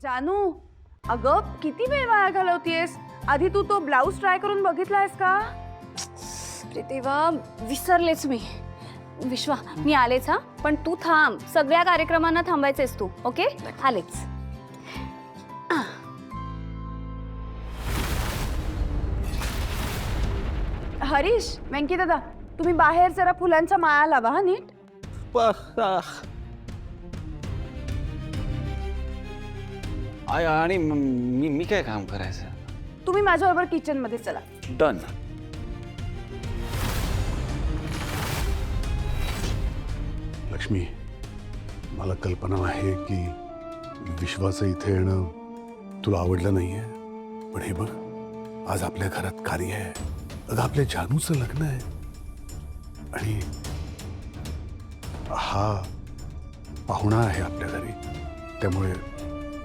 जानू, अगं किती वेळ वाया घालवतीयस? आधी तू तो ब्लाऊज ट्राय करून बघितलायस का? अरे देवा, विसरलेच मी. विश्वा, मी आलेच हा. पण तू थांब, सगळ्या कार्यक्रमांना थांबायचेस तू. ओके, आलेच. हरीश, वेंकी दादा, तुम्ही बाहेर जरा फुलांचा माळा लावा हा नीट. आणि मी काय काम करायचं? तुम्ही माझ्याबरोबर किचन मध्ये चला. डन. लक्ष्मी, मला कल्पना आहे की विश्वाचं इथे येणं तुला आवडलं नाहीये, पण हे बघ, आज आपल्या घरात कार्य आहे. अगं आपल्या जानूचं लग्न आहे आणि हा पाहुणा आहे आपल्या घरी, त्यामुळे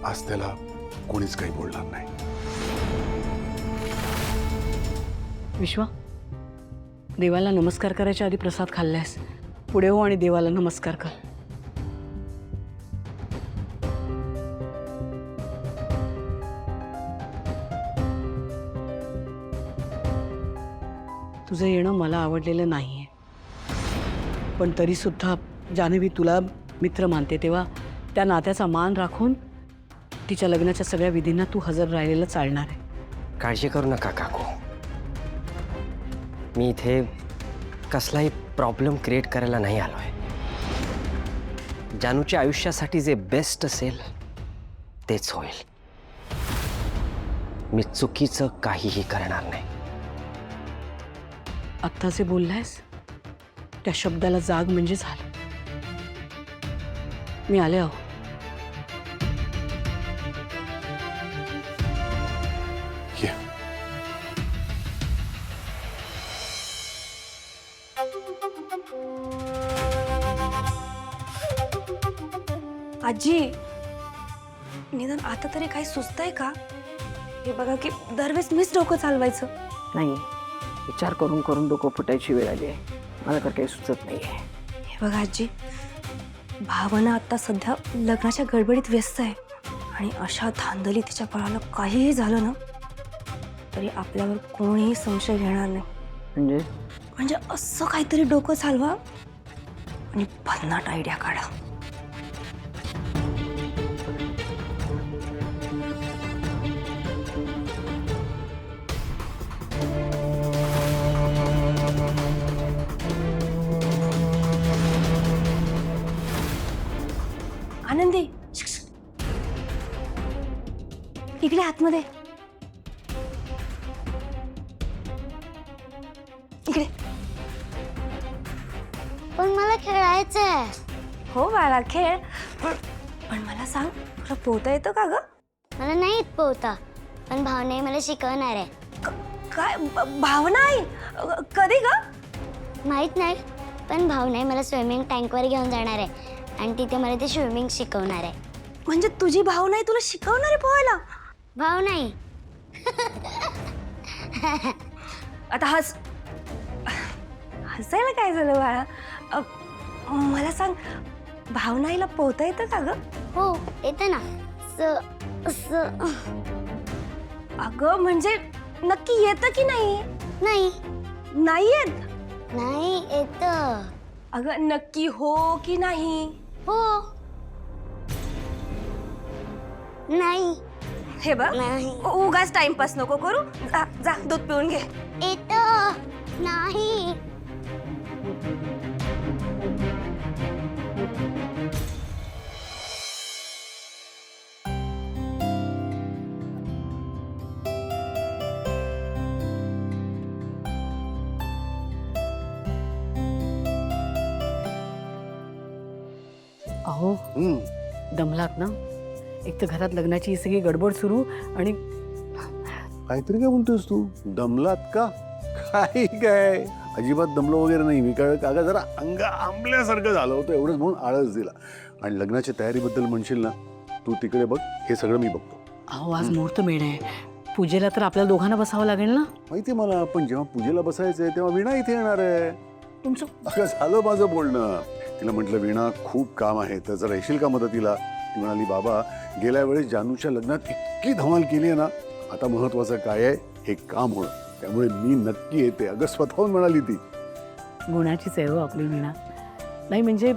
आज त्याला कोणीच काही बोलणार नाही. विश्वा, देवाला नमस्कार करायच्या आधी प्रसाद खाल्ल्यास पुढे हो आणि देवाला नमस्कार कर. तुझं येणं मला आवडलेलं नाहीये, पण तरी सुद्धा जान्हवी तुला मित्र मानते, तेव्हा त्या नात्याचा मान राखून तिच्या लग्नाच्या सगळ्या विधींना तू हजर राहिलेलं चालणार आहे. काळजी करू नका काकू. मी इथे कसलाही प्रॉब्लेम क्रिएट करायला नाही आलोय. जानूच्या आयुष्यासाठी जे बेस्ट असेल तेच होईल. मी चुकीचं काहीही करणार नाही. आत्ता जे बोललायस त्या शब्दाला जाग म्हणजे झालं. मी आले आहो. ये. आजी, निदान आता तरी काही सुचतंय का? हे बघा की दरवेळेस मीच डोकं चालवायचं. नाही, विचार करून करून डोकं फुटायची वेळ आली आहे. मला तर काही सुचत नाही आहे. हे बघा आजी, भावना आता सध्या लग्नाच्या गडबडीत व्यस्त आहे आणि अशा धांदली तिच्या बाळाला काहीही झालं ना तरी आपल्यावर कोणीही संशय घेणार नाही. म्हणजे असं काहीतरी डोकं चालवा आणि भन्नाट आयडिया काढा. आनंदी, इकडे आतमध्ये इकडे. पण मला खेळायचंय. हो बाळा, खेळ. पण मला सांग, तुला पोहता येतं का ग? मला नाही येत पोहता, पण भावने मला शिकवणार आहे. काय भावना आहे? कधी ग? माहित नाही, पण भावने मला स्विमिंग टँकवर घेऊन जाणार आहे आणि तिथे मला ते स्विमिंग शिकवणार आहे. म्हणजे तुझी भावना आहे तुला शिकवणार आहे पोहायला? भाव नाही. आता हसायला काय झालं बाळा? मला सांग, भावनाईला पोहता येतं का ग? हो, येतं ना. अगं म्हणजे नक्की येतं की नाही? नाही. नाही येत? नाही येतं. अगं नक्की हो की नाही? हो. नाही. हे बघ, नाही. उगाच टाइमपास नको करू. जा जा, दूध पिऊन घे. येतं. नाही. अहो, दमलात ना? एक तर घरात लग्नाची ही सगळी गडबड सुरू आणि काहीतरी काय म्हणतोस तू? दमलात का? काय अजिबात दमलो वगैरे नाही मी. काय अगं जरा अंग आंबल्यासारखं झालं होतं, एवढंच म्हणून आळस दिला. आणि लग्नाच्या तयारीबद्दल म्हणशील ना, तू तिकडे बघ, हे सगळं मी बघतो. अहो, आज मुहूर्त मेढ आहे. पूजेला तर आपल्याला दोघांना बसावं लागेल ना? माहिती आहे मला, पण जेव्हा पूजेला बसायचंय तेव्हा वीणा इथे येणार आहे. तुमचं अगं झालं माझं बोलणं. तिला म्हटलं वीणा खूप काम आहे तर जरा येशील का मदतीला? ती म्हणाली बाबा गेल्या वेळेस जानूच्या लग्नात इतकी धमाल केली आहे ना, आता महत्वाचं काय आहे, हे काम होणं. त्यामुळे मी नक्की येते. अगं स्वतःहून म्हणाली ती. गुणाचीच आहे हो आपली वीणा. नाही म्हणजे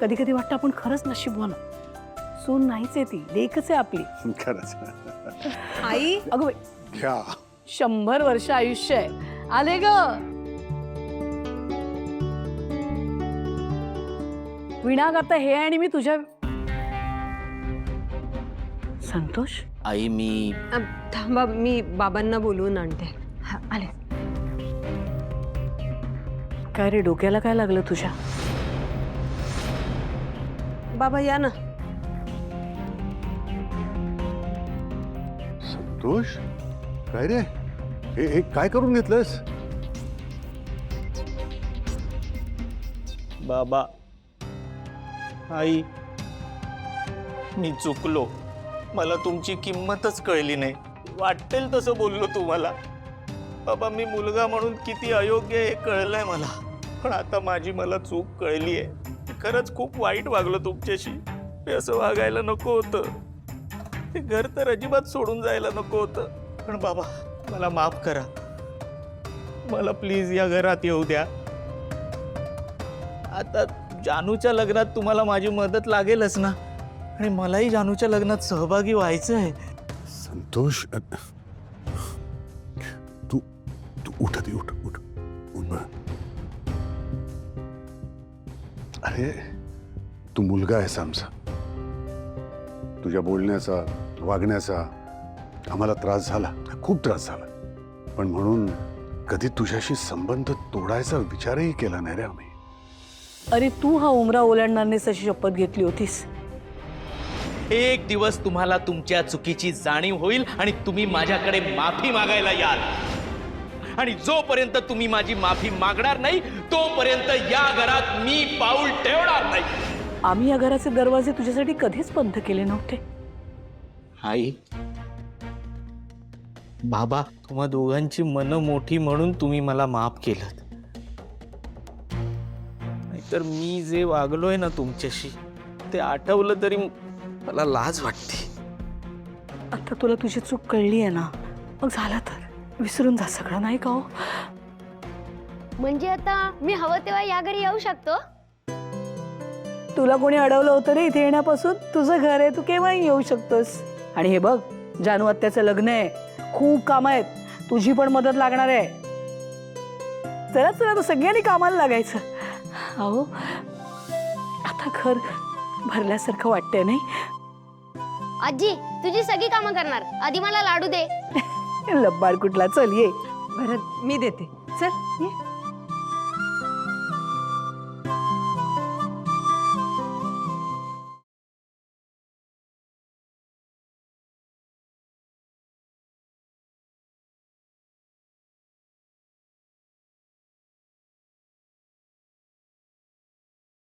कधी कधी वाटतं आपण खरंच नशीबवान. सून नाहीच आहे ती, लेकच आहे आपली. खरंच. आई अगं बाई, घ्या. 100 वर्ष आयुष्य आहे. आले ग वीणा करता हे आणि मी तुझ्या संतोष. आई मी थांबा, मी बाबांना बोलवून आणते. आले. काय रे, डोक्याला काय लागलं तुझ्या? बाबा या ना. संतोष, काय रे, हे काय करून घेतलंस? बाबा, आई, मी चुकलो. मला तुमची किंमतच कळली नाही. वाटेल तसं बोललो तुम्हाला. बाबा, मी मुलगा म्हणून किती अयोग्य हे कळलंय मला. पण आता माझी मला चूक कळली आहे. खरंच खूप वाईट वागलो तुमच्याशी. मी असं वागायला नको होतं. हे घर तर अजिबात सोडून जायला नको होतं. पण बाबा, मला माफ करा. मला प्लीज या घरात येऊ द्या. आता जानूच्या लग्नात तुम्हाला माझी मदत लागेलच ना, आणि मलाही जानूच्या लग्नात सहभागी व्हायचं आहे. संतोष, तू तू उठ आधी, उठ उठ उठ बघ. अरे, तू मुलगा आहेस आमचा. तुझ्या बोलण्याचा, वागण्याचा आम्हाला त्रास झाला, खूप त्रास झाला. पण म्हणून कधी तुझ्याशी संबंध तोडायचा विचारही केला नाही रे आम्ही. अरे तू हा उमरा ओलांडणार नाहीस अशी शपथ घेतली होतीस. एक दिवस तुम्हाला तुमच्या चुकीची जाणीव होईल आणि तुम्ही माझ्याकडे माफी मागायला याल. आणि जोपर्यंत तुम्ही माझी माफी मागणार नाही, तोपर्यंत या घरात मी पाऊल ठेवणार नाही. आम्ही या घराचे दरवाजे तुझ्यासाठी कधीच बंद केले नव्हते. आई, बाबा, तुम्हा दोघांची मनं मोठी म्हणून तुम्ही मला माफ केलं. नाहीतर मी जे वागलोय ना तुमच्याशी, ते आठवलं तरी मला लाज वाटते. आता तुला तुझी चूक कळली आहे ना, मग झालं तर विसरून जा सगळं, नाही का हो? म्हणजे आता मी हवं तेव्हा या घरी येऊ शकतो? तुला कोणी अडवलं होतं रे इथे येण्यापासून? तुझं घर आहे, तू केव्हाही येऊ शकतोस. आणि हे बघ, जानू आत्याचं लग्न आहे, खूप कामं आहेत, तुझी पण मदत लागणार आहे. चला चला, तर सगळ्यांनी कामाला लागायचं. अहो, आता घर भरल्यासारखं वाटतंय नाही? आजी, तुझी सगळी कामं करणार. आधी मला लाडू दे. लब्बाड कुठला, चल ये. बरं, मी देते. चल ये.